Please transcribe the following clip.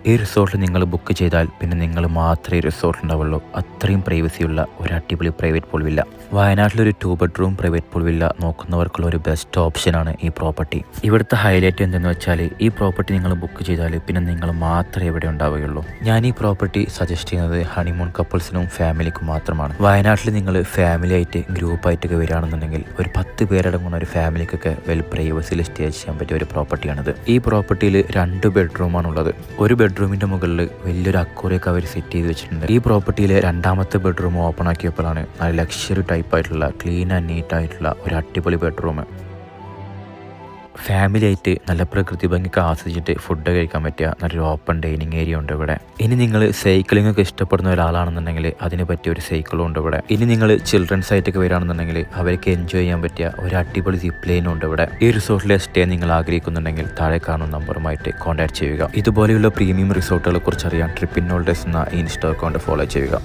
ഈ റിസോർട്ടിൽ നിങ്ങൾ ബുക്ക് ചെയ്താൽ പിന്നെ നിങ്ങൾ മാത്രമേ ഈ റിസോർട്ട് ഉണ്ടാവുള്ളൂ. അത്രയും പ്രൈവസിയുള്ള ഒരു അടിപൊളി പ്രൈവറ്റ് പൂൾ വില്ല. വയനാട്ടിലൊരു 2 ബെഡ്റൂം പ്രൈവറ്റ് പൂൾ വില്ല നോക്കുന്നവർക്കുള്ള ഒരു ബെസ്റ്റ് ഓപ്ഷനാണ് ഈ പ്രോപ്പർട്ടി. ഇവിടുത്തെ ഹൈലൈറ്റ് എന്തെന്ന് വെച്ചാൽ ഈ പ്രോപ്പർട്ടി നിങ്ങൾ ബുക്ക് ചെയ്താൽ പിന്നെ നിങ്ങൾ മാത്രമേ ഇവിടെ ഉണ്ടാവുകയുള്ളൂ. ഞാൻ ഈ പ്രോപ്പർട്ടി സജസ്റ്റ് ചെയ്യുന്നത് ഹണിമൂൺ കപ്പിൾസിനും ഫാമിലിക്കും മാത്രമാണ്. വയനാട്ടിൽ നിങ്ങൾ ഫാമിലി ആയിട്ട് ഗ്രൂപ്പായിട്ടൊക്കെ വരികയാണെന്നുണ്ടെങ്കിൽ ഒരു 10 പേരടങ്ങുന്ന ഒരു ഫാമിലിക്കൊക്കെ വെൽ പ്രൈവസിയിൽ സ്റ്റേ ചെയ്യാൻ പറ്റിയ ഒരു പ്രോപ്പർട്ടിയാണിത്. ഈ പ്രോപ്പർട്ടിയിൽ 2 ബെഡ്റൂമാണുള്ളത്. ഒരു ബെഡ്റൂമിന്റെ മുകളിൽ വലിയൊരു അക്വറിയൊക്കെ അവർ സെറ്റ് ചെയ്ത് വെച്ചിട്ടുണ്ട്. ഈ പ്രോപ്പർട്ടിയിലെ 2ാമത്തെ ബെഡ്റൂം ഓപ്പൺ ആക്കിയപ്പോഴാണ് നല്ല ലക്ഷറി ടൈപ്പ് ആയിട്ടുള്ള ക്ലീൻ ആൻഡ് നീറ്റ് ആയിട്ടുള്ള ഒരു അടിപൊളി ബെഡ്റൂം. ഫാമിലി ആയിട്ട് നല്ല പ്രകൃതി ഭംഗിയൊക്കെ ആസ്വദിച്ചിട്ട് ഫുഡ് കഴിക്കാൻ പറ്റിയ നല്ലൊരു ഓപ്പൺ ഡൈനിങ് ഏരിയ ഉണ്ട് ഇവിടെ. ഇനി നിങ്ങൾ സൈക്ലിംഗ് ഒക്കെ ഇഷ്ടപ്പെടുന്ന ഒരാളാണെന്നുണ്ടെങ്കിൽ അതിന് പറ്റിയ ഒരു സൈക്കിളും ഉണ്ട് ഇവിടെ. ഇനി നിങ്ങൾ ചിൽഡ്രൻസ് ആയിട്ടൊക്കെ വരികയാണെന്നുണ്ടെങ്കിൽ അവർക്ക് എൻജോയ് ചെയ്യാൻ പറ്റിയ ഒരു അടിപൊളി സിപ്പ് ലൈനും ഉണ്ട് ഇവിടെ. ഈ റിസോർട്ടിലെ സ്റ്റേ നിങ്ങൾ ആഗ്രഹിക്കുന്നുണ്ടെങ്കിൽ താഴെ കാണുന്ന നമ്പറുമായിട്ട് കോൺടാക്ട് ചെയ്യുക. ഇതുപോലെയുള്ള പ്രീമിയം റിസോർട്ടുകളെ കുറിച്ച് അറിയാൻ ട്രിപ്പിൻ ഹോളിഡേയ്സ് എന്ന ഇൻസ്റ്റാ അക്കൗണ്ട് ഫോളോ ചെയ്യുക.